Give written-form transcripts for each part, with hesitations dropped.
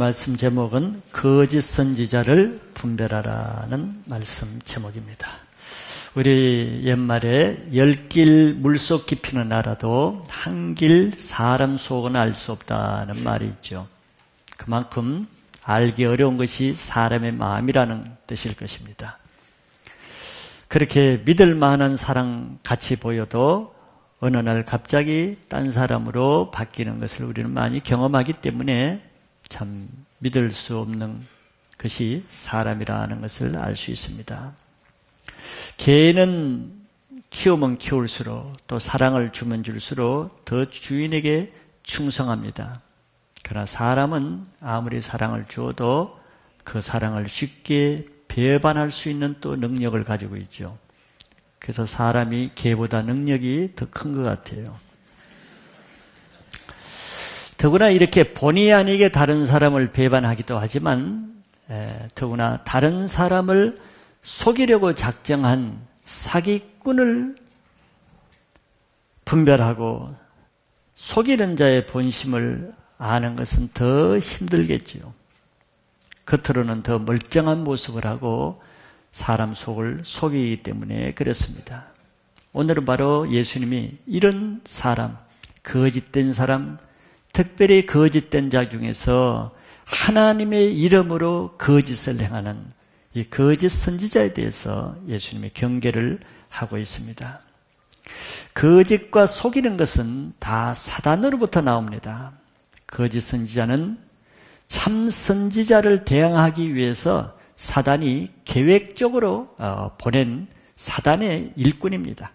말씀 제목은 거짓 선지자를 분별하라는 말씀 제목입니다. 우리 옛말에 10길 물속 깊이는 알아도 한 길 사람 속은 알 수 없다는 말이 있죠. 그만큼 알기 어려운 것이 사람의 마음이라는 뜻일 것입니다. 그렇게 믿을 만한 사람 같이 보여도 어느 날 갑자기 딴 사람으로 바뀌는 것을 우리는 많이 경험하기 때문에 참 믿을 수 없는 것이 사람이라는 것을 알 수 있습니다. 개는 키우면 키울수록 또 사랑을 주면 줄수록 더 주인에게 충성합니다. 그러나 사람은 아무리 사랑을 주어도 그 사랑을 쉽게 배반할 수 있는 또 능력을 가지고 있죠. 그래서 사람이 개보다 능력이 더 큰 것 같아요. 더구나 이렇게 본의 아니게 다른 사람을 배반하기도 하지만 더구나 다른 사람을 속이려고 작정한 사기꾼을 분별하고 속이는 자의 본심을 아는 것은 더 힘들겠지요. 겉으로는 더 멀쩡한 모습을 하고 사람 속을 속이기 때문에 그렇습니다. 오늘은 바로 예수님이 이런 사람, 거짓된 사람, 특별히 거짓된 자 중에서 하나님의 이름으로 거짓을 행하는 이 거짓 선지자에 대해서 예수님이 경계를 하고 있습니다. 거짓과 속이는 것은 다 사단으로부터 나옵니다. 거짓 선지자는 참 선지자를 대항하기 위해서 사단이 계획적으로 보낸 사단의 일꾼입니다.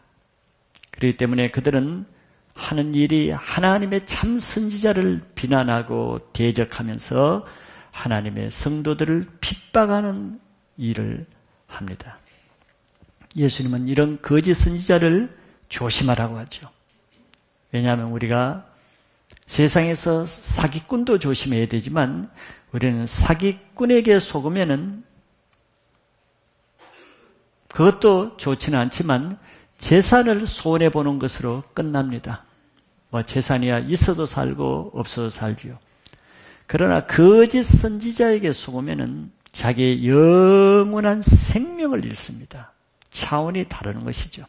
그렇기 때문에 그들은 하는 일이 하나님의 참 선지자를 비난하고 대적하면서 하나님의 성도들을 핍박하는 일을 합니다. 예수님은 이런 거짓 선지자를 조심하라고 하죠. 왜냐하면 우리가 세상에서 사기꾼도 조심해야 되지만 우리는 사기꾼에게 속으면은 그것도 좋지는 않지만 재산을 손해보는 것으로 끝납니다. 재산이야 있어도 살고 없어도 살지요. 그러나 거짓 선지자에게 속으면은 자기의 영원한 생명을 잃습니다. 차원이 다른 것이죠.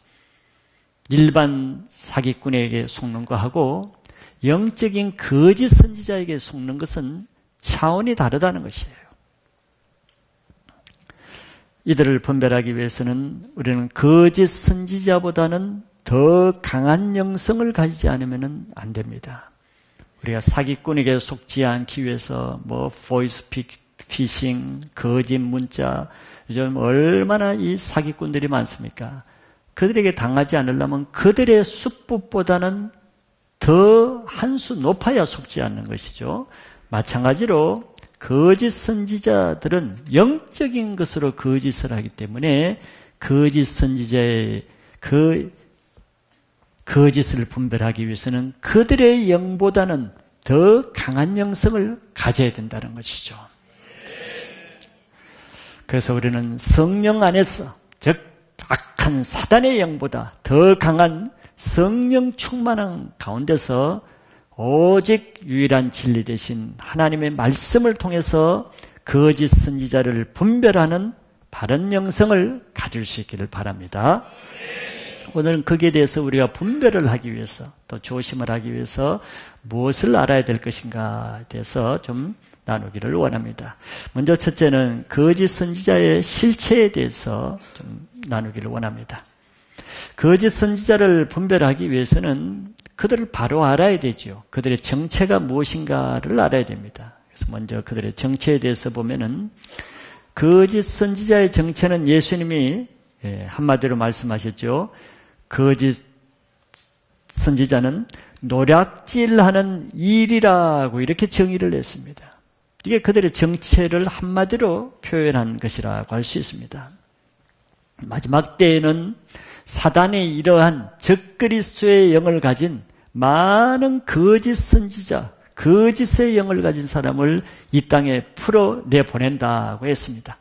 일반 사기꾼에게 속는 것하고 영적인 거짓 선지자에게 속는 것은 차원이 다르다는 것이에요. 이들을 분별하기 위해서는 우리는 거짓 선지자보다는 더 강한 영성을 가지지 않으면 안 됩니다. 우리가 사기꾼에게 속지 않기 위해서 보이스 피싱, 거짓 문자, 요즘 얼마나 이 사기꾼들이 많습니까? 그들에게 당하지 않으려면 그들의 수법보다는 더 한 수 높아야 속지 않는 것이죠. 마찬가지로 거짓 선지자들은 영적인 것으로 거짓을 하기 때문에 거짓 선지자의 거짓을 분별하기 위해서는 그들의 영보다는 더 강한 영성을 가져야 된다는 것이죠. 그래서 우리는 성령 안에서, 즉 악한 사단의 영보다 더 강한 성령 충만한 가운데서 오직 유일한 진리 대신 하나님의 말씀을 통해서 거짓 선지자를 분별하는 바른 영성을 가질 수 있기를 바랍니다. 오늘은 거기에 대해서 우리가 분별을 하기 위해서 또 조심을 하기 위해서 무엇을 알아야 될 것인가에 대해서 좀 나누기를 원합니다. 먼저 첫째는 거짓 선지자의 실체에 대해서 좀 나누기를 원합니다. 거짓 선지자를 분별하기 위해서는 그들을 바로 알아야 되죠. 그들의 정체가 무엇인가를 알아야 됩니다. 그래서 먼저 그들의 정체에 대해서 보면은 거짓 선지자의 정체는 예수님이 한마디로 말씀하셨죠. 거짓 선지자는 노략질하는 일이라고 이렇게 정의를 했습니다. 이게 그들의 정체를 한마디로 표현한 것이라고 할 수 있습니다. 마지막 때에는 사단이 이러한 적그리스도의 영을 가진 많은 거짓 선지자, 거짓의 영을 가진 사람을 이 땅에 풀어내보낸다고 했습니다.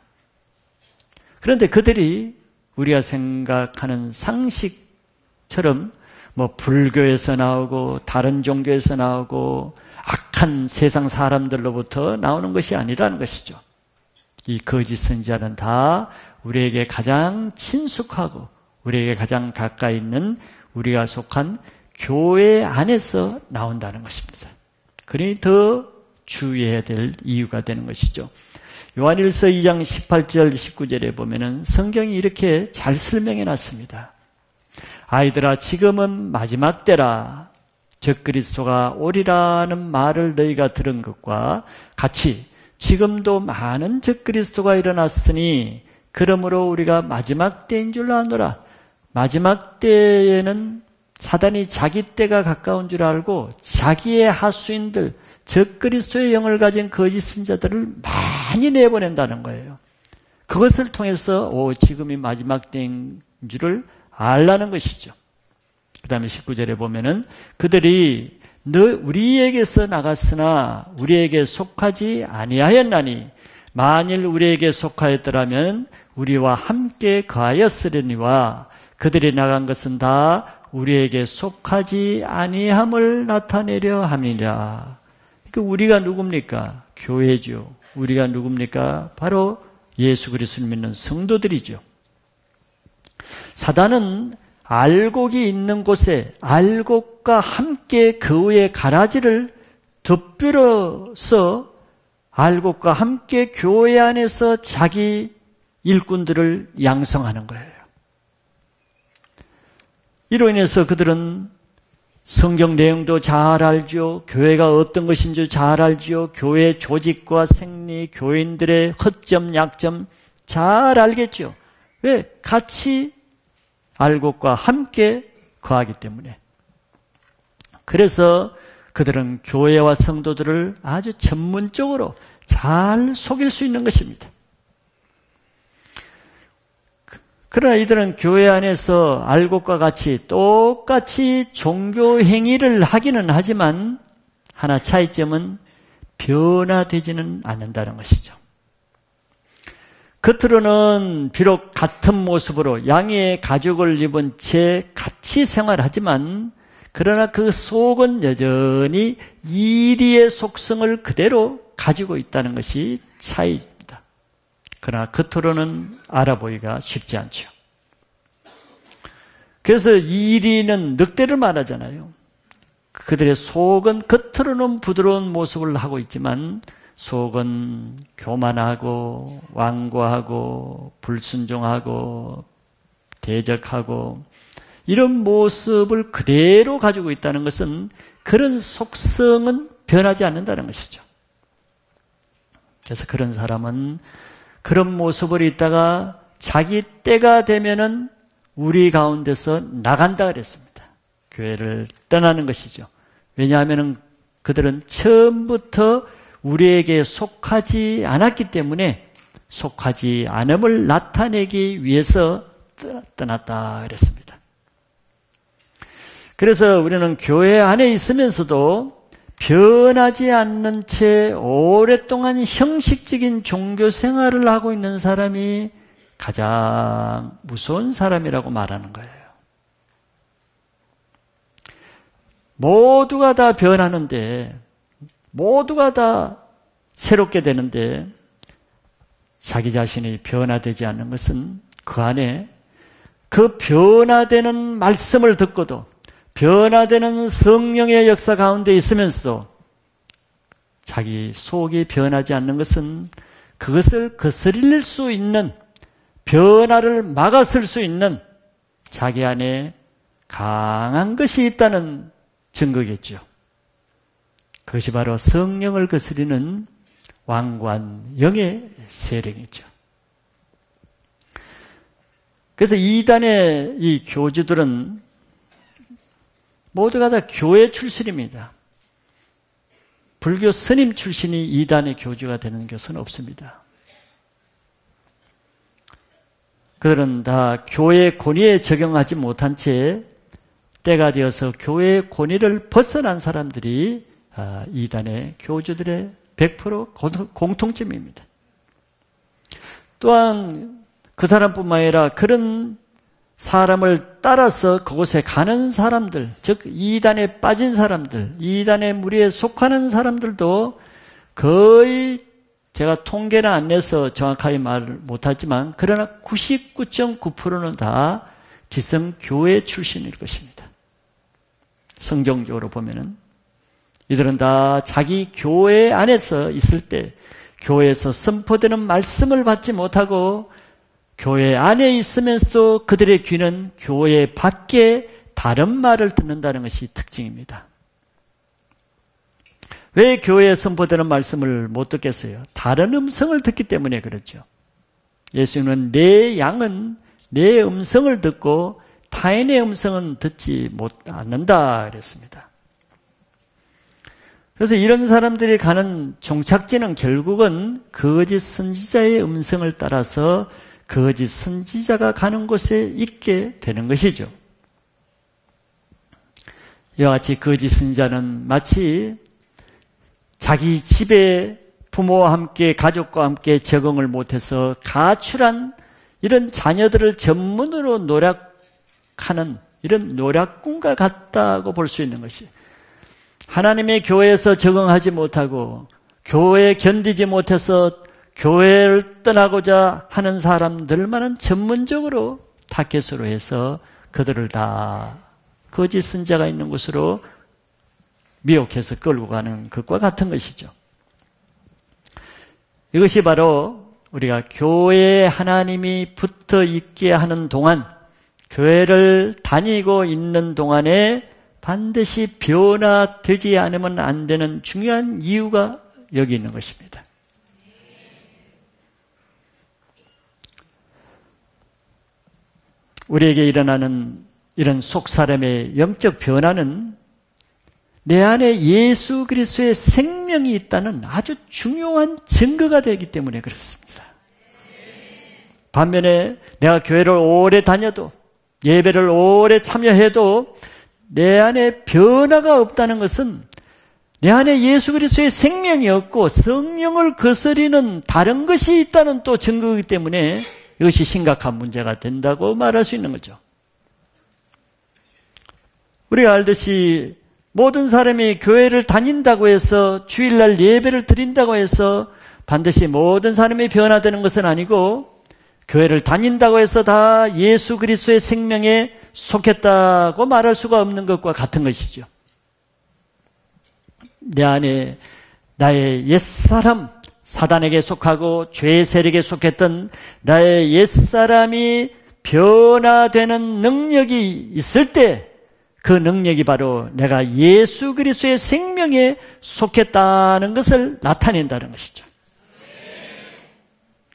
그런데 그들이 우리가 생각하는 상식처럼 불교에서 나오고 다른 종교에서 나오고 악한 세상 사람들로부터 나오는 것이 아니라는 것이죠. 이 거짓 선지자는 다 우리에게 가장 친숙하고 우리에게 가장 가까이 있는 우리가 속한 교회 안에서 나온다는 것입니다. 그러니 더 주의해야 될 이유가 되는 것이죠. 요한일서 2장 18절 19절에 보면은 성경이 이렇게 잘 설명해 놨습니다. 아이들아 지금은 마지막 때라. 적그리스도가 오리라는 말을 너희가 들은 것과 같이 지금도 많은 적그리스도가 일어났으니 그러므로 우리가 마지막 때인 줄 아노라. 마지막 때에는 사단이 자기 때가 가까운 줄 알고 자기의 하수인들, 적그리스도의 영을 가진 거짓 선지자들을 많이 내보낸다는 거예요. 그것을 통해서 지금이 마지막 때인 줄을 알라는 것이죠. 그 다음에 19절에 보면은 그들이 우리에게서 나갔으나 우리에게 속하지 아니하였나니 만일 우리에게 속하였더라면 우리와 함께 거하였으려니와 그들이 나간 것은 다 우리에게 속하지 아니함을 나타내려 함이라. 그러니까 우리가 누굽니까? 교회죠. 우리가 누굽니까? 바로 예수 그리스도를 믿는 성도들이죠. 사단은 알곡이 있는 곳에 알곡과 함께 그 위에 가라지를 덧뷰러서 알곡과 함께 교회 안에서 자기 일꾼들을 양성하는 거예요. 이로 인해서 그들은 성경 내용도 잘 알죠. 교회가 어떤 것인지 잘 알죠. 교회 조직과 생리, 교인들의 허점, 약점 잘 알겠죠. 왜? 같이 알곡과 함께 거하기 때문에. 그래서 그들은 교회와 성도들을 아주 전문적으로 잘 속일 수 있는 것입니다. 그러나 이들은 교회 안에서 알곡과 같이 똑같이 종교 행위를 하기는 하지만 하나 차이점은 변화되지는 않는다는 것이죠. 겉으로는 비록 같은 모습으로 양의 가죽을 입은 채 같이 생활하지만 그러나 그 속은 여전히 이리의 속성을 그대로 가지고 있다는 것이 차이입니다. 그러나 겉으로는 알아보기가 쉽지 않죠. 그래서 이리는 늑대를 말하잖아요. 그들의 속은 겉으로는 부드러운 모습을 하고 있지만 속은 교만하고 완고하고 불순종하고 대적하고 이런 모습을 그대로 가지고 있다는 것은 그런 속성은 변하지 않는다는 것이죠. 그래서 그런 사람은 그런 모습을 있다가 자기 때가 되면은 우리 가운데서 나간다 그랬습니다. 교회를 떠나는 것이죠. 왜냐하면 그들은 처음부터 우리에게 속하지 않았기 때문에 속하지 않음을 나타내기 위해서 떠났다 그랬습니다. 그래서 우리는 교회 안에 있으면서도 변하지 않는 채 오랫동안 형식적인 종교 생활을 하고 있는 사람이 가장 무서운 사람이라고 말하는 거예요. 모두가 다 변하는데, 모두가 다 새롭게 되는데 자기 자신이 변화되지 않는 것은 그 안에 그 변화되는 말씀을 듣고도 변화되는 성령의 역사 가운데 있으면서도 자기 속이 변하지 않는 것은 그것을 거스릴 수 있는, 변화를 막아설 수 있는 자기 안에 강한 것이 있다는 증거겠죠. 그것이 바로 성령을 거스리는 완고한 영의 세력이죠. 그래서 이단의 이 교주들은 모두가 다 교회 출신입니다. 불교 스님 출신이 이단의 교주가 되는 것은 없습니다. 그들은 다 교회 권위에 적용하지 못한 채 때가 되어서 교회의 권위를 벗어난 사람들이 이단의 교주들의 100% 공통점입니다. 또한 그 사람뿐만 아니라 그런 사람을 따라서 그곳에 가는 사람들, 즉 이단에 빠진 사람들, 이단의 무리에 속하는 사람들도 거의 제가 통계는 안 내서 정확하게 말을 못하지만 그러나 99.9%는 다 기성교회 출신일 것입니다. 성경적으로 보면은 이들은 다 자기 교회 안에서 있을 때 교회에서 선포되는 말씀을 받지 못하고 교회 안에 있으면서도 그들의 귀는 교회 밖에 다른 말을 듣는다는 것이 특징입니다. 왜 교회에 선포되는 말씀을 못 듣겠어요? 다른 음성을 듣기 때문에 그렇죠. 예수님은 내 양은 내 음성을 듣고 타인의 음성은 듣지 않는다 그랬습니다. 그래서 이런 사람들이 가는 종착지는 결국은 거짓 선지자의 음성을 따라서 거짓 선지자가 가는 곳에 있게 되는 것이죠. 이와 같이 거짓 선지자는 마치 자기 집에 부모와 함께 가족과 함께 적응을 못해서 가출한 이런 자녀들을 전문으로 노력하는 이런 노략꾼과 같다고 볼 수 있는 것이 하나님의 교회에서 적응하지 못하고 교회에 견디지 못해서 교회를 떠나고자 하는 사람들만은 전문적으로 타겟으로 해서 그들을 다 거짓 선지자가 있는 곳으로 미혹해서 끌고 가는 것과 같은 것이죠. 이것이 바로 우리가 교회에 하나님이 붙어 있게 하는 동안, 교회를 다니고 있는 동안에 반드시 변화되지 않으면 안 되는 중요한 이유가 여기 있는 것입니다. 우리에게 일어나는 이런 속사람의 영적 변화는 내 안에 예수 그리스도의 생명이 있다는 아주 중요한 증거가 되기 때문에 그렇습니다. 반면에 내가 교회를 오래 다녀도 예배를 오래 참여해도 내 안에 변화가 없다는 것은 내 안에 예수 그리스도의 생명이 없고 성령을 거스리는 다른 것이 있다는 또 증거이기 때문에 이것이 심각한 문제가 된다고 말할 수 있는 거죠. 우리가 알듯이 모든 사람이 교회를 다닌다고 해서 주일날 예배를 드린다고 해서 반드시 모든 사람이 변화되는 것은 아니고 교회를 다닌다고 해서 다 예수 그리스도의 생명에 속했다고 말할 수가 없는 것과 같은 것이죠. 내 안에 나의 옛사람, 사단에게 속하고 죄의 세력에 속했던 나의 옛사람이 변화되는 능력이 있을 때 그 능력이 바로 내가 예수 그리스도의 생명에 속했다는 것을 나타낸다는 것이죠.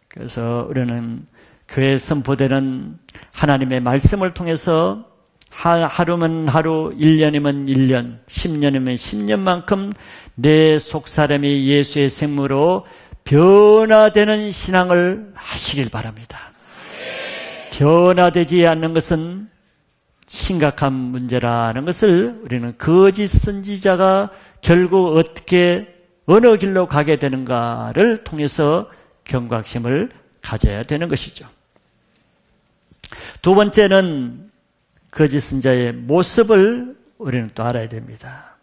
그래서 우리는 교회에 선포되는 하나님의 말씀을 통해서 하루면 하루, 1년이면 1년, 10년이면 10년만큼 내 속사람이 예수의 생명으로 변화되는 신앙을 하시길 바랍니다. 변화되지 않는 것은 심각한 문제라는 것을 우리는 거짓 선지자가 결국 어떻게 어느 길로 가게 되는가를 통해서 경각심을 가져야 되는 것이죠. 두 번째는 거짓 선지자의 모습을 우리는 또 알아야 됩니다.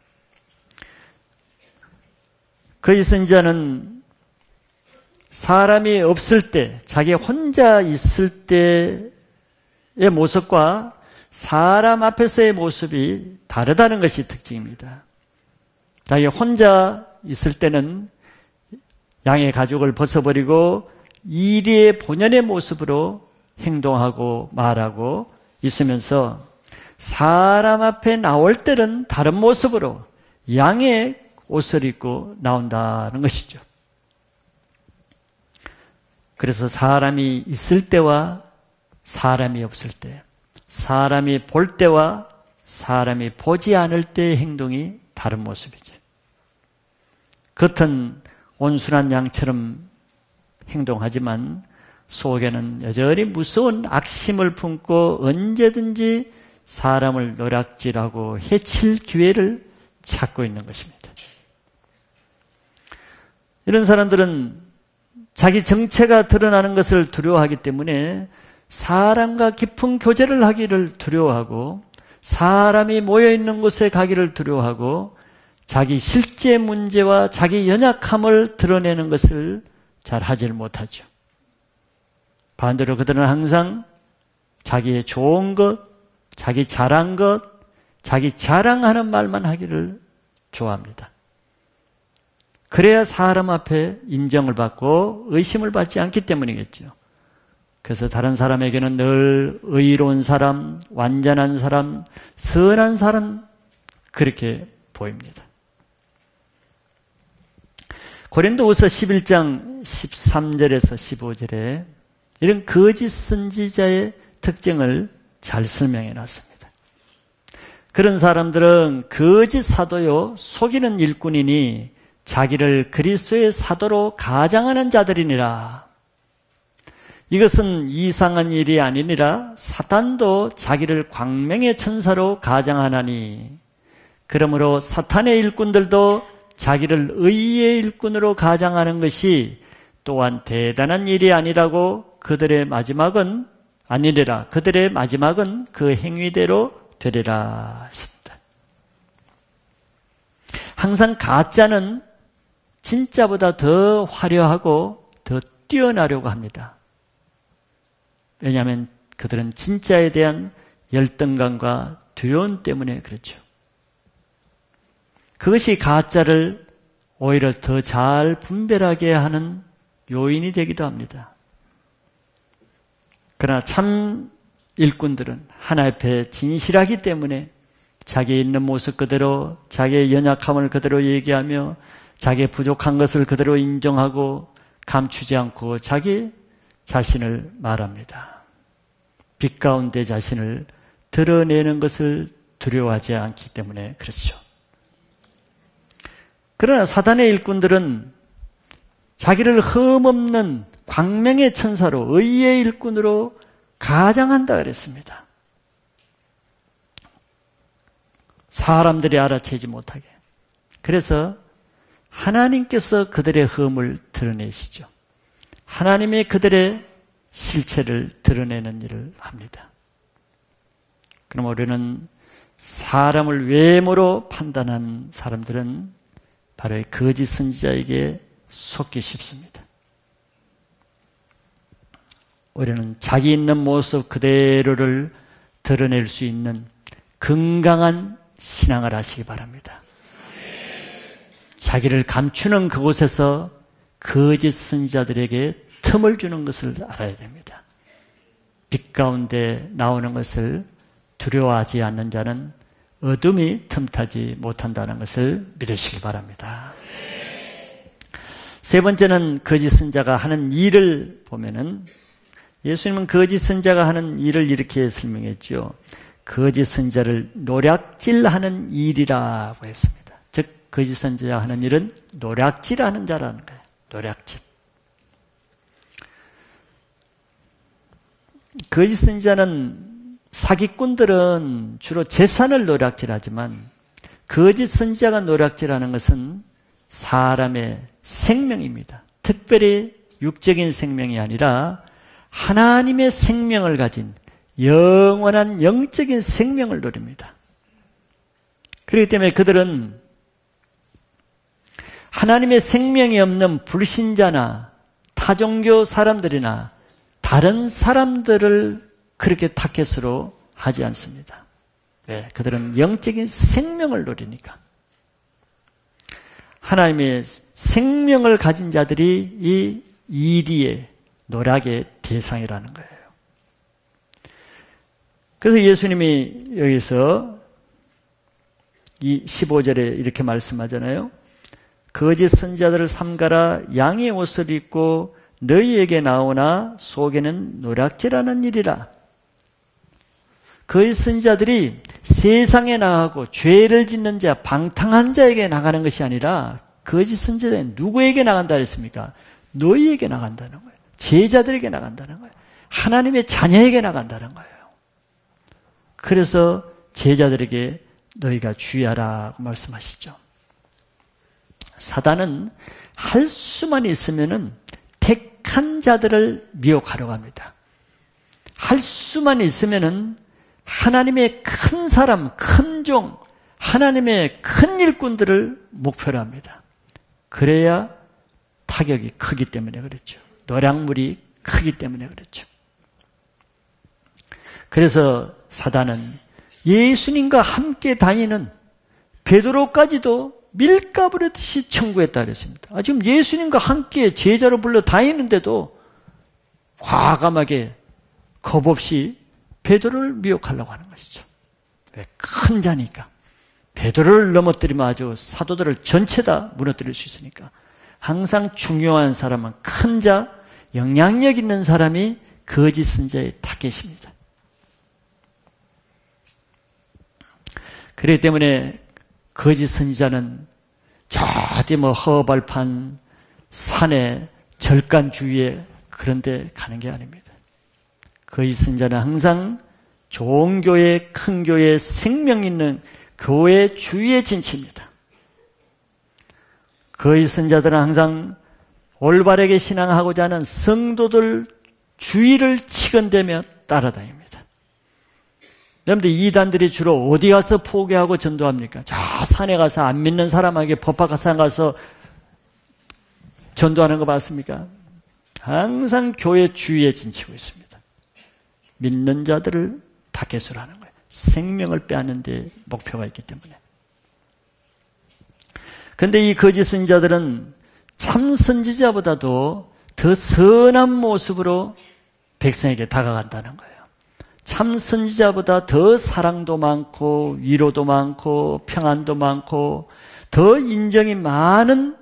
거짓 선지자는 사람이 없을 때, 자기 혼자 있을 때의 모습과 사람 앞에서의 모습이 다르다는 것이 특징입니다. 자기 혼자 있을 때는 양의 가죽을 벗어버리고 이리의 본연의 모습으로 행동하고 말하고 있으면서 사람 앞에 나올 때는 다른 모습으로 양의 옷을 입고 나온다는 것이죠. 그래서 사람이 있을 때와 사람이 없을 때, 사람이 볼 때와 사람이 보지 않을 때의 행동이 다른 모습이죠. 겉은 온순한 양처럼 행동하지만 속에는 여전히 무서운 악심을 품고 언제든지 사람을 노략질하고 해칠 기회를 찾고 있는 것입니다. 이런 사람들은 자기 정체가 드러나는 것을 두려워하기 때문에 사람과 깊은 교제를 하기를 두려워하고 사람이 모여있는 곳에 가기를 두려워하고 자기 실제 문제와 자기 연약함을 드러내는 것을 잘 하질 못하죠. 반대로 그들은 항상 자기의 좋은 것, 자기 잘한 것, 자기 자랑하는 말만 하기를 좋아합니다. 그래야 사람 앞에 인정을 받고 의심을 받지 않기 때문이겠죠. 그래서 다른 사람에게는 늘 의로운 사람, 완전한 사람, 선한 사람 그렇게 보입니다. 고린도후서 11장 13절에서 15절에 이런 거짓 선지자의 특징을 잘 설명해 놨습니다. 그런 사람들은 거짓 사도요 속이는 일꾼이니 자기를 그리스도의 사도로 가장하는 자들이니라. 이것은 이상한 일이 아니니라 사탄도 자기를 광명의 천사로 가장하나니 그러므로 사탄의 일꾼들도 자기를 의의 일꾼으로 가장하는 것이 또한 대단한 일이 아니라고 그들의 마지막은 아니리라. 그들의 마지막은 그 행위대로 되리라 했습니다. 항상 가짜는 진짜보다 더 화려하고 더 뛰어나려고 합니다. 왜냐하면 그들은 진짜에 대한 열등감과 두려움 때문에 그렇죠. 그것이 가짜를 오히려 더 잘 분별하게 하는 요인이 되기도 합니다. 그러나 참 일꾼들은 하나 앞에 진실하기 때문에 자기 있는 모습 그대로 자기의 연약함을 그대로 얘기하며 자기의 부족한 것을 그대로 인정하고 감추지 않고 자기 자신을 말합니다. 빛 가운데 자신을 드러내는 것을 두려워하지 않기 때문에 그렇죠. 그러나 사단의 일꾼들은 자기를 흠없는 광명의 천사로 의의 일꾼으로 가장한다 그랬습니다. 사람들이 알아채지 못하게. 그래서 하나님께서 그들의 흠을 드러내시죠. 하나님이 그들의 실체를 드러내는 일을 합니다. 그럼 우리는 사람을 외모로 판단한 사람들은 바로 거짓 선지자에게 속기 쉽습니다. 우리는 자기 있는 모습 그대로를 드러낼 수 있는 건강한 신앙을 하시기 바랍니다. 자기를 감추는 그곳에서 거짓 선지자들에게 틈을 주는 것을 알아야 됩니다. 빛 가운데 나오는 것을 두려워하지 않는 자는 어둠이 틈타지 못한다는 것을 믿으시기 바랍니다. 세 번째는 거짓 선지자가 하는 일을 보면은 예수님은 거짓 선지자가 하는 일을 이렇게 설명했죠. 거짓 선지자를 노략질하는 일이라고 했습니다. 즉 거짓 선지자가 하는 일은 노략질하는 자라는 거예요. 노략질. 거짓 선지자는 사기꾼들은 주로 재산을 노략질하지만 거짓 선지자가 노략질하는 것은 사람의 생명입니다. 특별히 육적인 생명이 아니라 하나님의 생명을 가진 영원한 영적인 생명을 노립니다. 그렇기 때문에 그들은 하나님의 생명이 없는 불신자나 타종교 사람들이나 다른 사람들을 그렇게 타겟으로 하지 않습니다. 왜? 그들은 영적인 생명을 노리니까. 하나님의 생명을 가진 자들이 이 이리의 노략의 대상이라는 거예요. 그래서 예수님이 여기서 이 15절에 이렇게 말씀하잖아요. 거짓 선지자들을 삼가라. 양의 옷을 입고 너희에게 나오나 속에는 노략질하는 일이라. 거짓 선지자들이 세상에 나가고 죄를 짓는 자, 방탕한 자에게 나가는 것이 아니라 거짓 선지자는 누구에게 나간다 했습니까? 너희에게 나간다는 거예요. 제자들에게 나간다는 거예요. 하나님의 자녀에게 나간다는 거예요. 그래서 제자들에게 너희가 주의하라고 말씀하시죠. 사단은 할 수만 있으면은 택한 자들을 미혹하려고 합니다. 할 수만 있으면은 하나님의 큰 사람, 큰 종, 하나님의 큰 일꾼들을 목표로 합니다. 그래야 타격이 크기 때문에 그랬죠. 노량물이 크기 때문에 그랬죠. 그래서 사단은 예수님과 함께 다니는 베드로까지도 밀가부르듯이 청구했다 그랬습니다. 지금 예수님과 함께 제자로 불러 다니는데도 과감하게 겁 없이 베드로를 미혹하려고 하는 것이죠. 왜? 큰 자니까. 베드로를 넘어뜨리면 아주 사도들을 전체 다 무너뜨릴 수 있으니까. 항상 중요한 사람은 큰 자, 영향력 있는 사람이 거짓 선지자의 타겟입니다. 그렇기 때문에 거짓 선지자는 저 어디 허벌판 산에 절간 주위에 그런 데 가는 게 아닙니다. 거짓 선지자는 항상 좋은 교회, 큰 교회, 생명 있는 교회 주위에 진치입니다. 거짓 선지자들은 항상 올바르게 신앙하고자 하는 성도들 주위를 치근대며 따라다닙니다. 여러분들 이단들이 주로 어디 가서 포교하고 전도합니까? 저 산에 가서 안 믿는 사람에게 법학산 가서 전도하는 거 봤습니까? 항상 교회 주위에 진치고 있습니다. 믿는 자들을 타겟으로 하는 거예요. 생명을 빼앗는 데 목표가 있기 때문에. 그런데 이 거짓 선지자들은 참 선지자보다도 더 선한 모습으로 백성에게 다가간다는 거예요. 참 선지자보다 더 사랑도 많고 위로도 많고 평안도 많고 더 인정이 많은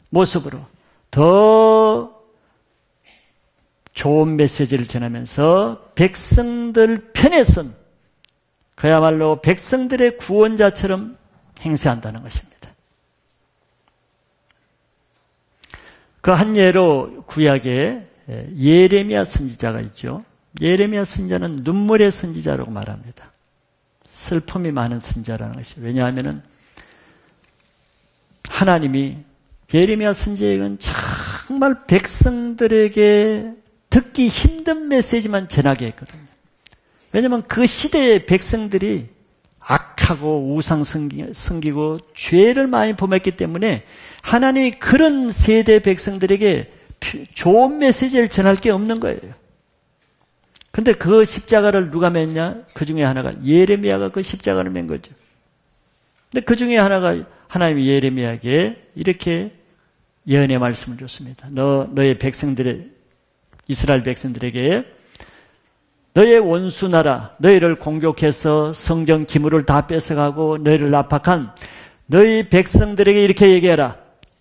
모습으로 더 좋은 메시지를 전하면서 백성들 편에 선 그야말로 백성들의 구원자처럼 행세한다는 것입니다. 그 한 예로 구약에 예레미야 선지자가 있죠. 예레미야 선지자는 눈물의 선지자라고 말합니다. 슬픔이 많은 선지자라는 것이죠. 왜냐하면 하나님이 예레미야 선지자에게는 정말 백성들에게 듣기 힘든 메시지만 전하게 했거든요. 왜냐하면 그 시대의 백성들이 악하고 우상 섬기고 죄를 많이 범했기 때문에 하나님이 그런 세대 백성들에게 좋은 메시지를 전할 게 없는 거예요. 근데 그 십자가를 누가 맸냐? 그 중에 하나가 예레미야가 그 십자가를 맨 거죠. 근데 그 중에 하나가 하나님이 예레미야에게 이렇게 예언의 말씀을 줬습니다. 너의 백성들의 이스라엘 백성들에게 너의 원수 나라 너희를 공격해서 성전 기물을 다 뺏어가고 너희를 압박한 너희 백성들에게 이렇게 얘기해라.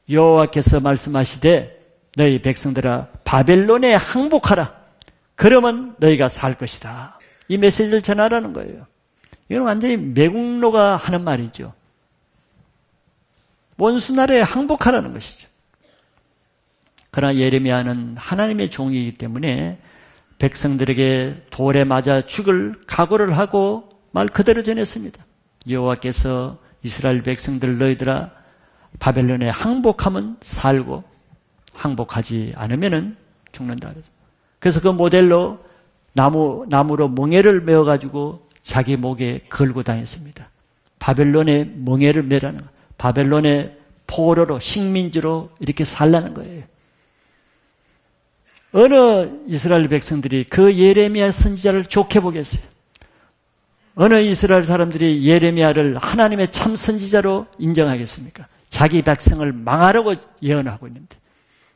여호와께서 말씀하시되 너희 백성들아 바벨론에 항복하라. 그러면 너희가 살 것이다. 이 메시지를 전하라는 거예요. 이건 완전히 매국노가 하는 말이죠. 원수 나라에 항복하라는 것이죠. 그러나 예레미야는 하나님의 종이기 때문에 백성들에게 돌에 맞아 죽을 각오를 하고 말 그대로 전했습니다. 여호와께서 이스라엘 백성들 너희들아 바벨론에 항복하면 살고 항복하지 않으면 죽는다. 그래서 그 모델로 나무로 멍에를 메어가지고 자기 목에 걸고 다녔습니다. 바벨론의 멍에를 메라는 거예요. 바벨론의 포로로 식민지로 이렇게 살라는 거예요. 어느 이스라엘 백성들이 그 예레미야 선지자를 좋게 보겠어요? 어느 이스라엘 사람들이 예레미야를 하나님의 참 선지자로 인정하겠습니까? 자기 백성을 망하라고 예언하고 있는데,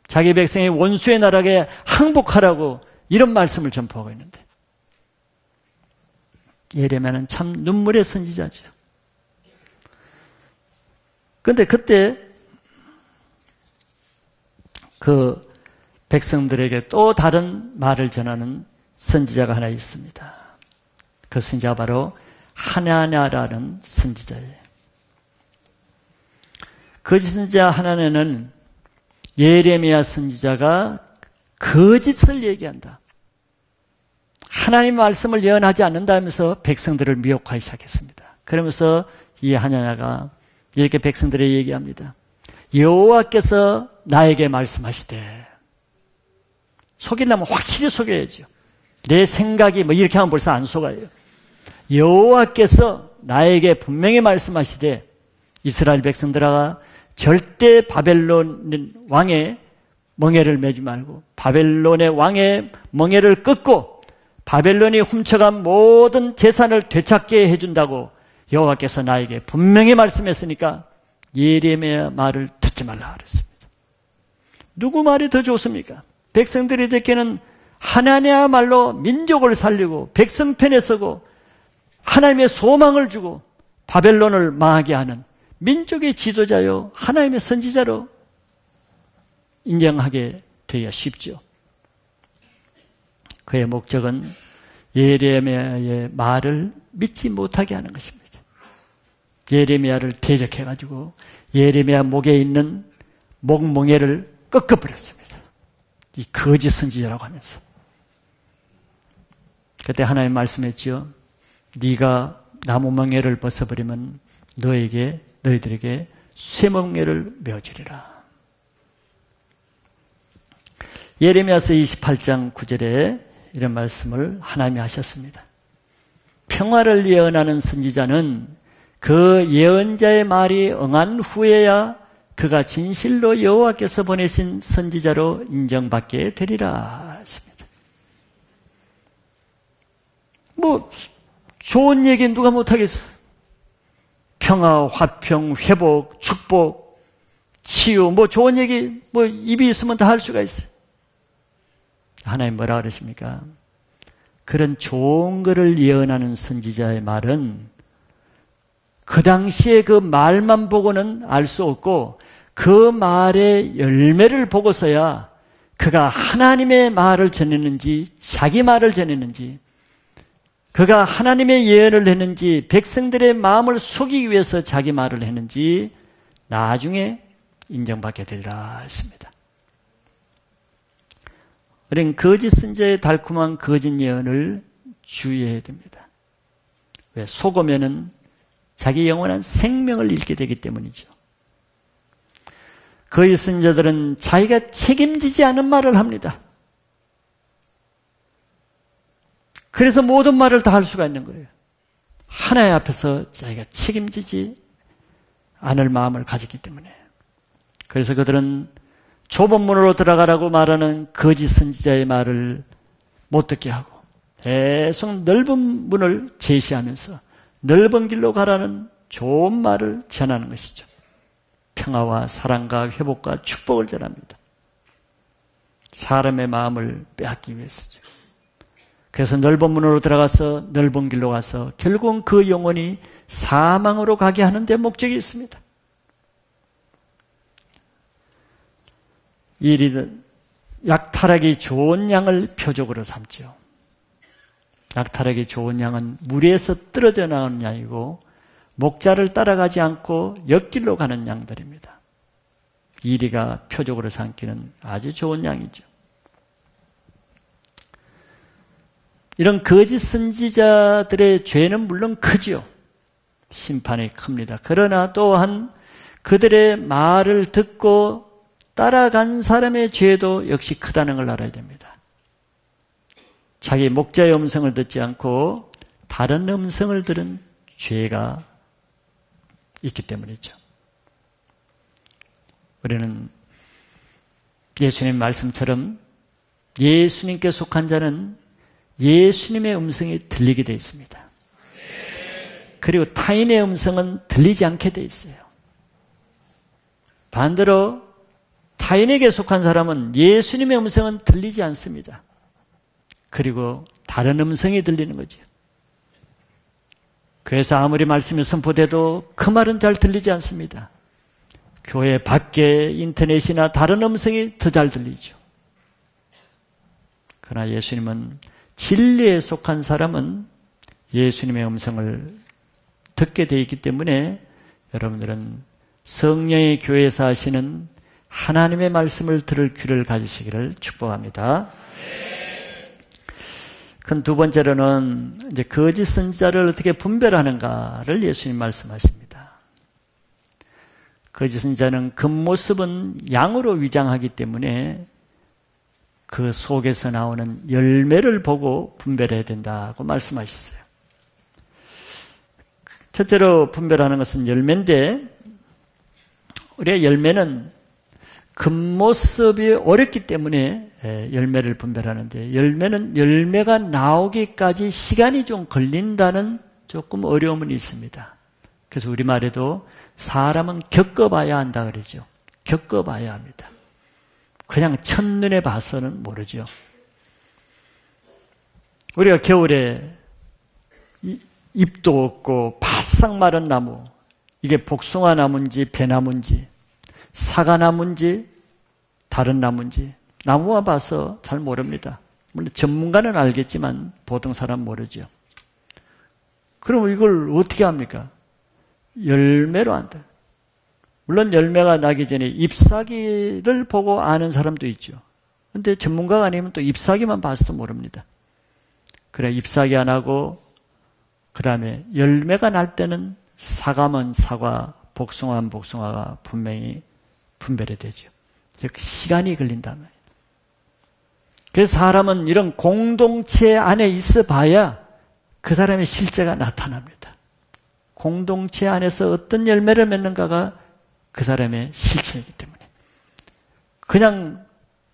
자기 백성의 원수의 나라에 항복하라고 이런 말씀을 전포하고 있는데, 예레미야는 참 눈물의 선지자죠. 그런데 그때 그 백성들에게 또 다른 말을 전하는 선지자가 하나 있습니다. 그 선지자가 바로 하나냐라는 선지자예요. 거짓 선지자 하나냐는 예레미야 선지자가 거짓을 얘기한다. 하나님 말씀을 예언하지 않는다면서 백성들을 미혹하기 시작했습니다. 그러면서 이 하나냐가 이렇게 백성들에게 얘기합니다. 여호와께서 나에게 말씀하시되, 속이려면 확실히 속여야죠. 내 생각이 뭐 이렇게 하면 벌써 안 속아요. 여호와께서 나에게 분명히 말씀하시되 이스라엘 백성들아 절대 바벨론 왕의 멍에를 매지 말고 바벨론의 왕의 멍에를 끊고 바벨론이 훔쳐간 모든 재산을 되찾게 해준다고 여호와께서 나에게 분명히 말씀했으니까 예레미야 말을 듣지 말라 그랬습니다. 누구 말이 더 좋습니까? 백성들이 듣기에는 하나님야말로 민족을 살리고 백성 편에 서고 하나님의 소망을 주고 바벨론을 망하게 하는 민족의 지도자요 하나님의 선지자로 인정하게 되기가 쉽죠. 그의 목적은 예레미야의 말을 믿지 못하게 하는 것입니다. 예레미야를 대적해가지고 예레미야 목에 있는 목멍에를 꺾어버렸습니다. 이 거짓 선지자라고 하면서. 그때 하나님 말씀했지요. 네가 나무 멍에를 벗어버리면 너희들에게 쇠멍에를 메어주리라. 예레미야서 28장 9절에 이런 말씀을 하나님이 하셨습니다. 평화를 예언하는 선지자는 그 예언자의 말이 응한 후에야 그가 진실로 여호와께서 보내신 선지자로 인정받게 되리라 했습니다. 뭐 좋은 얘기 누가 못하겠어요? 평화, 화평, 회복, 축복, 치유, 뭐 좋은 얘기 뭐 입이 있으면 다 할 수가 있어요. 하나님 뭐라 그러십니까? 그런 좋은 것을 예언하는 선지자의 말은 그 당시에 그 말만 보고는 알 수 없고 그 말의 열매를 보고서야 그가 하나님의 말을 전했는지 자기 말을 전했는지 그가 하나님의 예언을 했는지 백성들의 마음을 속이기 위해서 자기 말을 했는지 나중에 인정받게 되리라 했습니다. 우리는 거짓 선지자의 달콤한 거짓 예언을 주의해야 됩니다. 왜? 속으면은 자기 영원한 생명을 잃게 되기 때문이죠. 거짓 선지자들은 자기가 책임지지 않은 말을 합니다. 그래서 모든 말을 다 할 수가 있는 거예요. 하나님 앞에서 자기가 책임지지 않을 마음을 가졌기 때문에. 그래서 그들은 좁은 문으로 들어가라고 말하는 거짓 선지자의 말을 못 듣게 하고 계속 넓은 문을 제시하면서 넓은 길로 가라는 좋은 말을 전하는 것이죠. 평화와 사랑과 회복과 축복을 전합니다. 사람의 마음을 빼앗기 위해서죠. 그래서 넓은 문으로 들어가서 넓은 길로 가서 결국은 그 영혼이 사망으로 가게 하는 데 목적이 있습니다. 이리든 약탈하기 좋은 양을 표적으로 삼죠. 약탈하기 좋은 양은 무리에서 떨어져 나오는 양이고 목자를 따라가지 않고 옆길로 가는 양들입니다. 이리가 표적으로 삼기는 아주 좋은 양이죠. 이런 거짓 선지자들의 죄는 물론 크죠. 심판이 큽니다. 그러나 또한 그들의 말을 듣고 따라간 사람의 죄도 역시 크다는 걸 알아야 됩니다. 자기 목자의 음성을 듣지 않고 다른 음성을 들은 죄가 있기 때문이죠. 우리는 예수님 말씀처럼 예수님께 속한 자는 예수님의 음성이 들리게 되어 있습니다. 그리고 타인의 음성은 들리지 않게 되어 있어요. 반대로 타인에게 속한 사람은 예수님의 음성은 들리지 않습니다. 그리고 다른 음성이 들리는 거죠. 그래서 아무리 말씀이 선포돼도 그 말은 잘 들리지 않습니다. 교회 밖에 인터넷이나 다른 음성이 더 잘 들리죠. 그러나 예수님은 진리에 속한 사람은 예수님의 음성을 듣게 되어 있기 때문에 여러분들은 성령의 교회에서 하시는 하나님의 말씀을 들을 귀를 가지시기를 축복합니다. 큰 두 번째로는 이제 거짓 선지자를 어떻게 분별하는가를 예수님 말씀하십니다. 거짓 선지자는 겉모습은 양으로 위장하기 때문에 그 속에서 나오는 열매를 보고 분별해야 된다고 말씀하셨어요. 첫째로 분별하는 것은 열매인데, 우리가 열매는 겉모습이 어렵기 때문에 열매를 분별하는데, 열매는 열매가 나오기까지 시간이 좀 걸린다는 조금 어려움은 있습니다. 그래서 우리말에도 사람은 겪어봐야 한다 그러죠. 겪어봐야 합니다. 그냥 첫눈에 봐서는 모르죠. 우리가 겨울에 잎도 없고 바싹 마른 나무, 이게 복숭아 나무인지 배나무인지 사과나무인지 다른 나무인지 나무만 봐서 잘 모릅니다. 물론 전문가는 알겠지만 보통 사람 모르죠. 그럼 이걸 어떻게 합니까? 열매로 한다. 물론 열매가 나기 전에 잎사귀를 보고 아는 사람도 있죠. 그런데 전문가가 아니면 또 잎사귀만 봐서도 모릅니다. 그래, 잎사귀 안 하고 그 다음에 열매가 날 때는 사과면 사과, 복숭아면 복숭아가 분명히 분별이 되죠. 즉 시간이 걸린다는 거예요. 그래서 사람은 이런 공동체 안에 있어 봐야 그 사람의 실제가 나타납니다. 공동체 안에서 어떤 열매를 맺는가가 그 사람의 실체이기 때문에. 그냥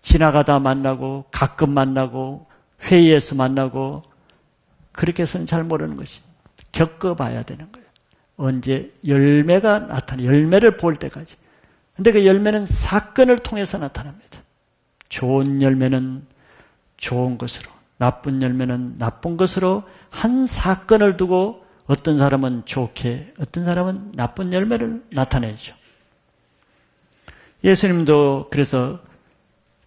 지나가다 만나고 가끔 만나고 회의에서 만나고 그렇게 해서는 잘 모르는 것입니다. 겪어봐야 되는 거예요. 언제 열매가 나타나, 열매를 볼 때까지. 근데 그 열매는 사건을 통해서 나타납니다. 좋은 열매는 좋은 것으로, 나쁜 열매는 나쁜 것으로 한 사건을 두고 어떤 사람은 좋게, 어떤 사람은 나쁜 열매를 나타내죠. 예수님도 그래서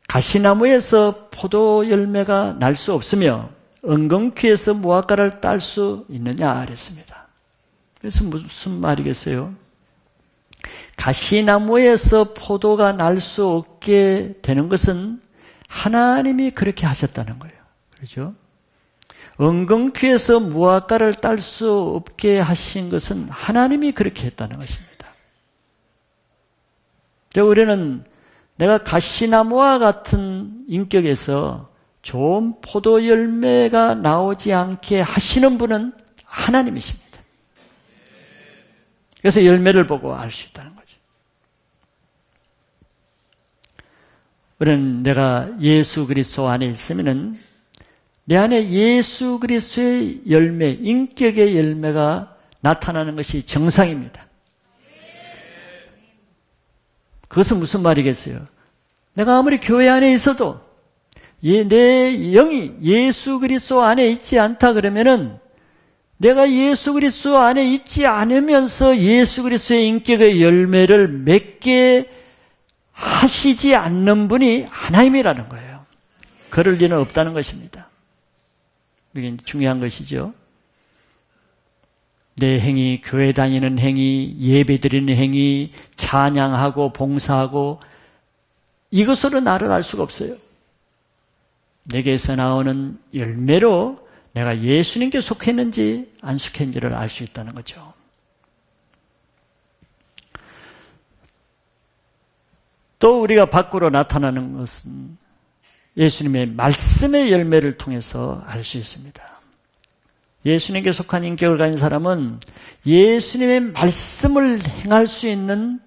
가시나무에서 포도 열매가 날 수 없으며 엉겅퀴에서 무화과를 딸 수 있느냐 그랬습니다. 그래서 무슨 말이겠어요? 가시나무에서 포도가 날 수 없게 되는 것은 하나님이 그렇게 하셨다는 거예요. 그렇죠? 엉겅퀴에서 무화과를 딸 수 없게 하신 것은 하나님이 그렇게 했다는 것입니다. 우리는 내가 가시나무와 같은 인격에서 좋은 포도 열매가 나오지 않게 하시는 분은 하나님이십니다. 그래서 열매를 보고 알 수 있다는 거죠. 우리는 내가 예수 그리스도 안에 있으면은 내 안에 예수 그리스도의 열매, 인격의 열매가 나타나는 것이 정상입니다. 그것은 무슨 말이겠어요? 내가 아무리 교회 안에 있어도 내 영이 예수 그리스도 안에 있지 않다 그러면은 내가 예수 그리스도 안에 있지 않으면서 예수 그리스도의 인격의 열매를 맺게 하시지 않는 분이 하나님이라는 거예요. 그럴 리는 없다는 것입니다. 이게 중요한 것이죠. 내 행위, 교회 다니는 행위, 예배 드리는 행위, 찬양하고 봉사하고 이것으로 나를 알 수가 없어요. 내게서 나오는 열매로 내가 예수님께 속했는지 안 속했는지를 알 수 있다는 거죠. 또 우리가 밖으로 나타나는 것은 예수님의 말씀의 열매를 통해서 알 수 있습니다. 예수님께 속한 인격을 가진 사람은 예수님의 말씀을 행할 수 있는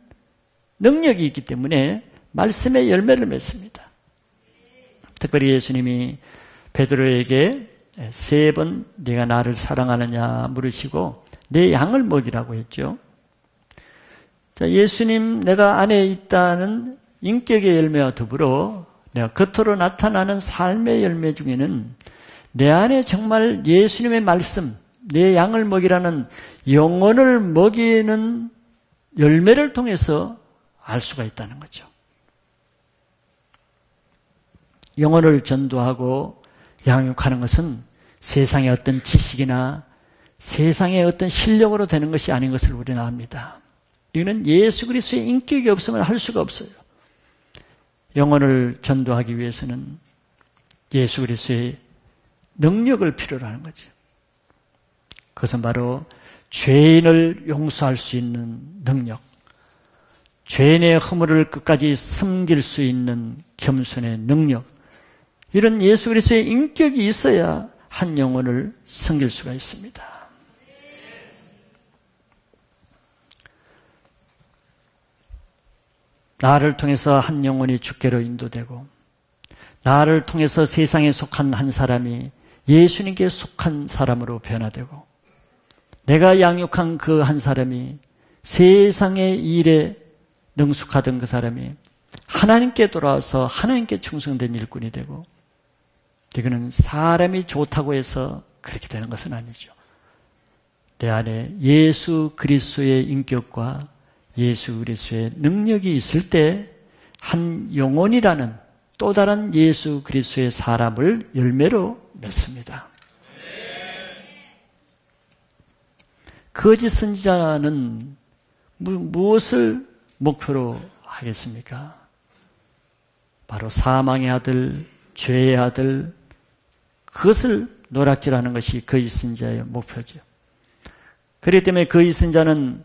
능력이 있기 때문에 말씀의 열매를 맺습니다. 특별히 예수님이 베드로에게 3번 네가 나를 사랑하느냐 물으시고 내 양을 먹이라고 했죠. 자, 예수님 내가 안에 있다는 인격의 열매와 더불어 내가 겉으로 나타나는 삶의 열매 중에는 내 안에 정말 예수님의 말씀, 내 양을 먹이라는 영혼을 먹이는 열매를 통해서 알 수가 있다는 거죠. 영혼을 전도하고 양육하는 것은 세상의 어떤 지식이나 세상의 어떤 실력으로 되는 것이 아닌 것을 우리는 압니다. 이거는 예수 그리스도의 인격이 없으면 할 수가 없어요. 영혼을 전도하기 위해서는 예수 그리스도의 능력을 필요로 하는 거죠. 그것은 바로 죄인을 용서할 수 있는 능력, 죄인의 허물을 끝까지 숨길 수 있는 겸손의 능력, 이런 예수 그리스도의 인격이 있어야 한 영혼을 섬길 수가 있습니다. 나를 통해서 한 영혼이 주께로 인도되고 나를 통해서 세상에 속한 한 사람이 예수님께 속한 사람으로 변화되고 내가 양육한 그 한 사람이 세상의 일에 능숙하던 그 사람이 하나님께 돌아와서 하나님께 충성된 일꾼이 되고 이거는 사람이 좋다고 해서 그렇게 되는 것은 아니죠. 내 안에 예수 그리스도의 인격과 예수 그리스도의 능력이 있을 때 한 영혼이라는 또 다른 예수 그리스도의 사람을 열매로 맺습니다. 거짓 선지자는 무엇을 목표로 하겠습니까? 바로 사망의 아들, 죄의 아들, 그것을 노략질하는 것이 거짓 선지자의 목표죠. 그렇기 때문에 거짓 선지자는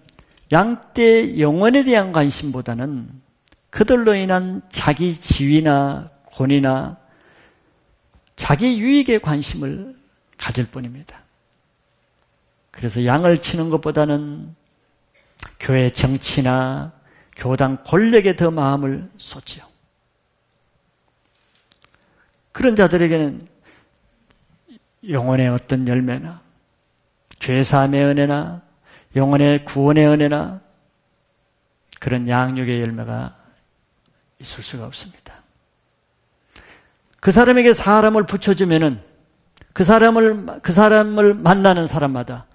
양떼 영혼에 대한 관심보다는 그들로 인한 자기 지위나 권위나 자기 유익에 관심을 가질 뿐입니다. 그래서 양을 치는 것보다는 교회 정치나 교당 권력에 더 마음을 쏟지요. 그런 자들에게는 영혼의 어떤 열매나 죄사함의 은혜나 영혼의 구원의 은혜나 그런 양육의 열매가 있을 수가 없습니다. 그 사람에게 사람을 붙여주면은 그 사람을 만나는 사람마다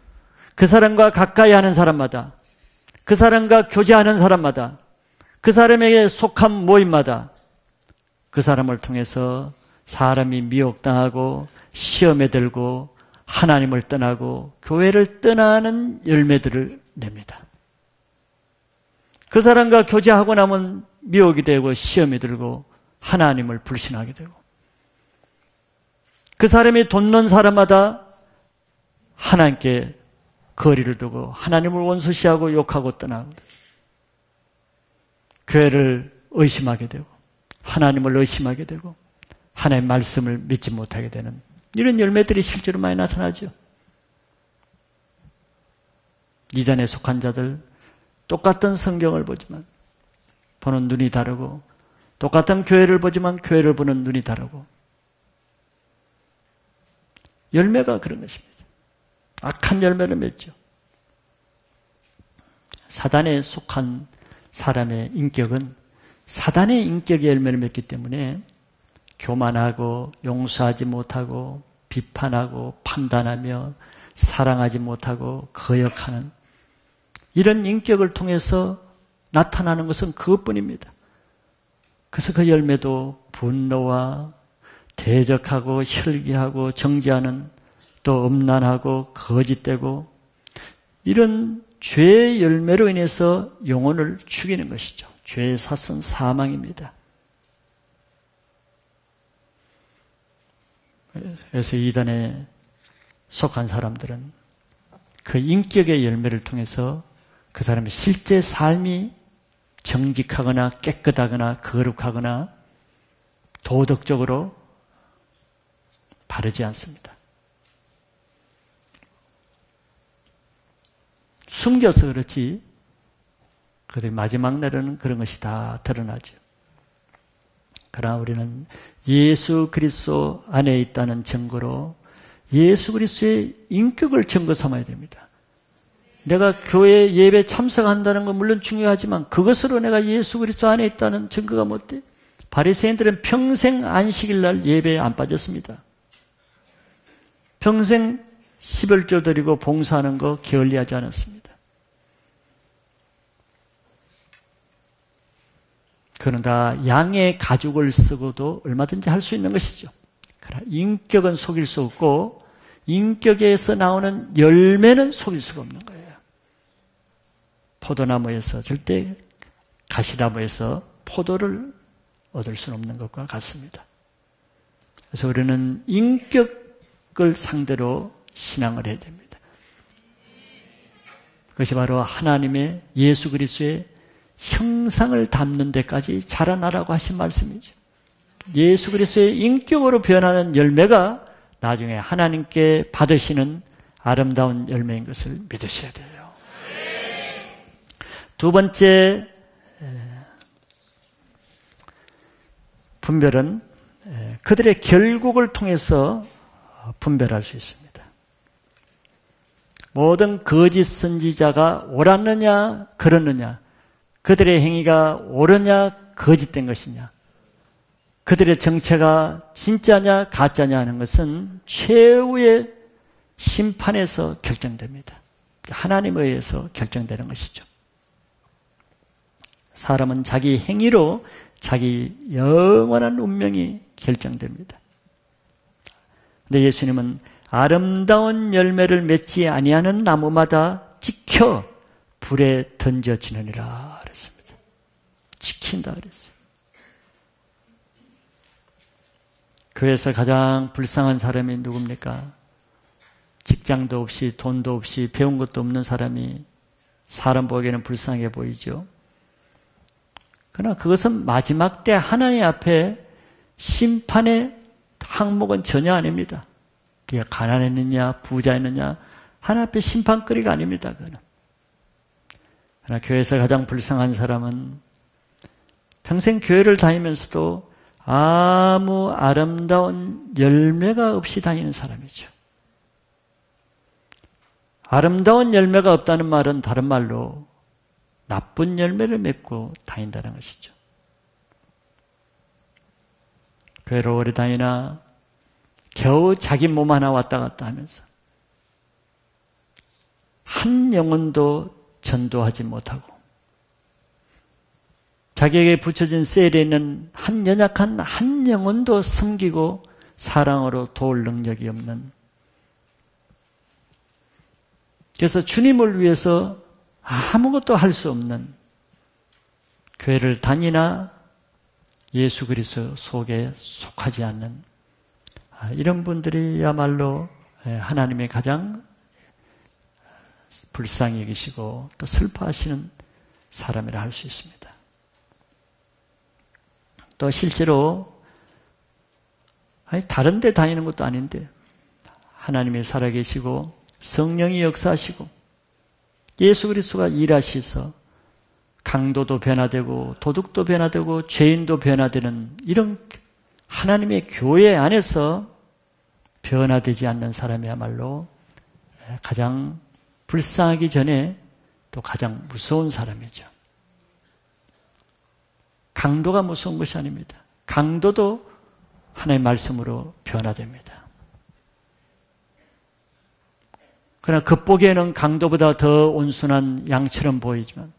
그 사람과 가까이 하는 사람마다 그 사람과 교제하는 사람마다 그 사람에게 속한 모임마다 그 사람을 통해서 사람이 미혹당하고 시험에 들고 하나님을 떠나고 교회를 떠나는 열매들을 냅니다. 그 사람과 교제하고 나면 미혹이 되고 시험이 들고 하나님을 불신하게 되고 그 사람이 돈 넣은 사람마다 하나님께 거리를 두고 하나님을 원수시하고 욕하고 떠나고 교회를 의심하게 되고 하나님을 의심하게 되고 하나님의 말씀을 믿지 못하게 되는 이런 열매들이 실제로 많이 나타나죠. 이단에 속한 자들 똑같은 성경을 보지만 보는 눈이 다르고 똑같은 교회를 보지만 교회를 보는 눈이 다르고 열매가 그런 것입니다. 악한 열매를 맺죠. 사단에 속한 사람의 인격은 사단의 인격의 열매를 맺기 때문에 교만하고 용서하지 못하고 비판하고 판단하며 사랑하지 못하고 거역하는 이런 인격을 통해서 나타나는 것은 그것뿐입니다. 그래서 그 열매도 분노와 대적하고 혈기하고 정죄하는 또 음란하고 거짓되고 이런 죄의 열매로 인해서 영혼을 죽이는 것이죠. 죄의 삿은 사망입니다. 그래서 이단에 속한 사람들은 그 인격의 열매를 통해서 그 사람의 실제 삶이 정직하거나 깨끗하거나 거룩하거나 도덕적으로 바르지 않습니다. 숨겨서 그렇지 그들 마지막 날에는 그런 것이 다 드러나죠. 그러나 우리는 예수 그리스도 안에 있다는 증거로 예수 그리스도의 인격을 증거 삼아야 됩니다. 내가 교회 예배 참석한다는 건 물론 중요하지만 그것으로 내가 예수 그리스도 안에 있다는 증거가 못돼. 바리새인들은 평생 안식일 날 예배에 안 빠졌습니다. 평생 11조 드리고 봉사하는 거 게을리하지 않았습니다. 그러나 양의 가죽을 쓰고도 얼마든지 할 수 있는 것이죠. 그러나 인격은 속일 수 없고 인격에서 나오는 열매는 속일 수가 없는 거예요. 포도나무에서 절대 가시나무에서 포도를 얻을 수는 없는 것과 같습니다. 그래서 우리는 인격을 상대로 신앙을 해야 됩니다. 그것이 바로 하나님의 예수 그리스도의 형상을 담는 데까지 자라나라고 하신 말씀이죠. 예수 그리스도의 인격으로 변하는 열매가 나중에 하나님께 받으시는 아름다운 열매인 것을 믿으셔야 돼요. 두 번째 분별은 그들의 결국을 통해서 분별할 수 있습니다. 모든 거짓 선지자가 옳았느냐 그렇느냐, 그들의 행위가 옳으냐 거짓된 것이냐, 그들의 정체가 진짜냐 가짜냐 하는 것은 최후의 심판에서 결정됩니다. 하나님에 의해서 결정되는 것이죠. 사람은 자기 행위로 자기 영원한 운명이 결정됩니다. 근데 예수님은 아름다운 열매를 맺지 아니하는 나무마다 찍혀 불에 던져지느니라 그랬습니다. 지킨다 그랬어요. 교회에서 가장 불쌍한 사람이 누굽니까? 직장도 없이 돈도 없이 배운 것도 없는 사람이 사람 보기에는 불쌍해 보이죠. 그러나 그것은 마지막 때 하나님 앞에 심판의 항목은 전혀 아닙니다. 그가 가난했느냐 부자였느냐 하나님 앞에 심판거리가 아닙니다. 그거는. 그러나 교회에서 가장 불쌍한 사람은 평생 교회를 다니면서도 아무 아름다운 열매가 없이 다니는 사람이죠. 아름다운 열매가 없다는 말은 다른 말로 나쁜 열매를 맺고 다닌다는 것이죠. 교회를 오래 다니나 겨우 자기 몸 하나 왔다 갔다 하면서 한 영혼도 전도하지 못하고 자기에게 붙여진 셀에 있는 한 연약한 한 영혼도 섬기고 사랑으로 도울 능력이 없는, 그래서 주님을 위해서 아무것도 할 수 없는 교회를 다니나 예수 그리스도 속에 속하지 않는 이런 분들이야말로 하나님의 가장 불쌍히 여기시고 또 슬퍼하시는 사람이라 할 수 있습니다. 또 실제로 다른 데 다니는 것도 아닌데 하나님이 살아계시고 성령이 역사하시고 예수 그리스도가 일하셔서 강도도 변화되고 도둑도 변화되고 죄인도 변화되는 이런 하나님의 교회 안에서 변화되지 않는 사람이야말로 가장 불쌍하기 전에 또 가장 무서운 사람이죠. 강도가 무서운 것이 아닙니다. 강도도 하나님의 말씀으로 변화됩니다. 그러나 겉보기에는 강도보다 더 온순한 양처럼 보이지만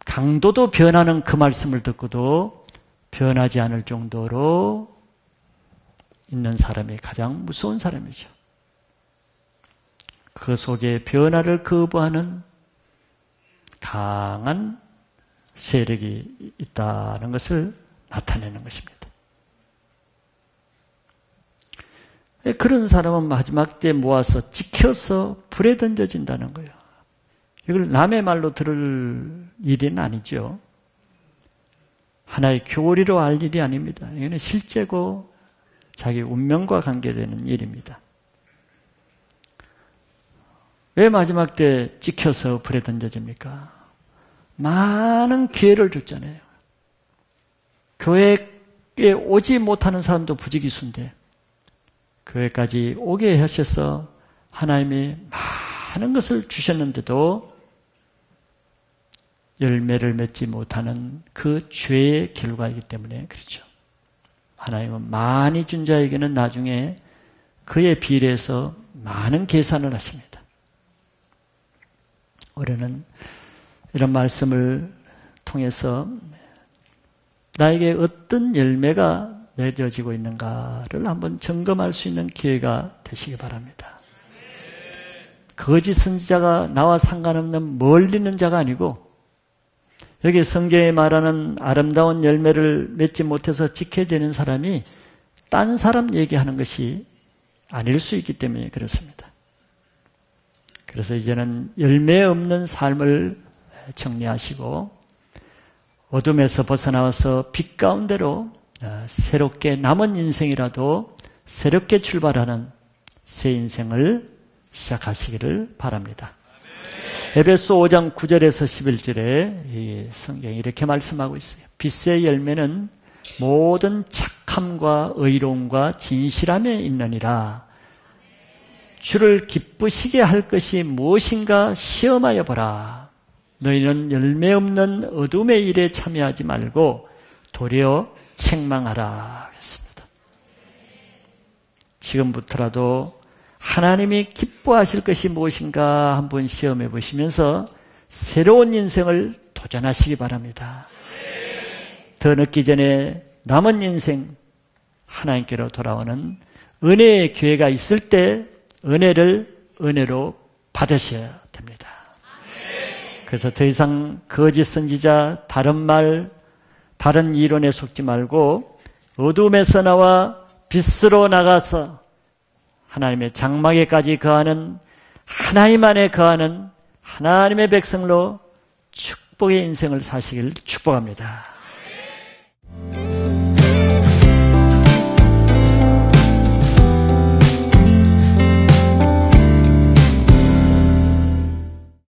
강도도 변하는 그 말씀을 듣고도 변하지 않을 정도로 있는 사람이 가장 무서운 사람이죠. 그 속에 변화를 거부하는 강한 세력이 있다는 것을 나타내는 것입니다. 그런 사람은 마지막 때 모아서 찍혀서 불에 던져진다는 거예요. 이걸 남의 말로 들을 일은 아니죠. 하나의 교리로 알 일이 아닙니다. 이거는 실제고 자기 운명과 관계되는 일입니다. 왜 마지막 때 찍혀서 불에 던져집니까? 많은 기회를 줬잖아요. 교회에 오지 못하는 사람도 부지기수인데 교회까지 오게 하셔서 하나님이 많은 것을 주셨는데도 열매를 맺지 못하는 그 죄의 결과이기 때문에 그렇죠. 하나님은 많이 준 자에게는 나중에 그에 비례해서 많은 계산을 하십니다. 올해는 이런 말씀을 통해서 나에게 어떤 열매가 맺어지고 있는가를 한번 점검할 수 있는 기회가 되시기 바랍니다. 거짓 선지자가 나와 상관없는 멀리 있는 자가 아니고 여기 성경에 말하는 아름다운 열매를 맺지 못해서 지켜지는 사람이 딴 사람 얘기하는 것이 아닐 수 있기 때문에 그렇습니다. 그래서 이제는 열매 없는 삶을 정리하시고 어둠에서 벗어나와서 빛 가운데로 새롭게 남은 인생이라도 새롭게 출발하는 새 인생을 시작하시기를 바랍니다. 에베소 5장 9절에서 11절에 이 성경이 이렇게 말씀하고 있어요. 빛의 열매는 모든 착함과 의로움과 진실함에 있느니라. 주를 기쁘시게 할 것이 무엇인가 시험하여 보라. 너희는 열매 없는 어둠의 일에 참여하지 말고 도리어 책망하라 했습니다. 지금부터라도 하나님이 기뻐하실 것이 무엇인가 한번 시험해 보시면서 새로운 인생을 도전하시기 바랍니다. 더 늦기 전에 남은 인생 하나님께로 돌아오는 은혜의 기회가 있을 때 은혜를 은혜로 받으셔야 됩니다. 그래서 더 이상 거짓 선지자, 다른 말, 다른 이론에 속지 말고 어둠에서 나와 빛으로 나가서 하나님의 장막에까지 거하는, 하나님 안에 거하는 하나님의 백성으로 축복의 인생을 사시길 축복합니다.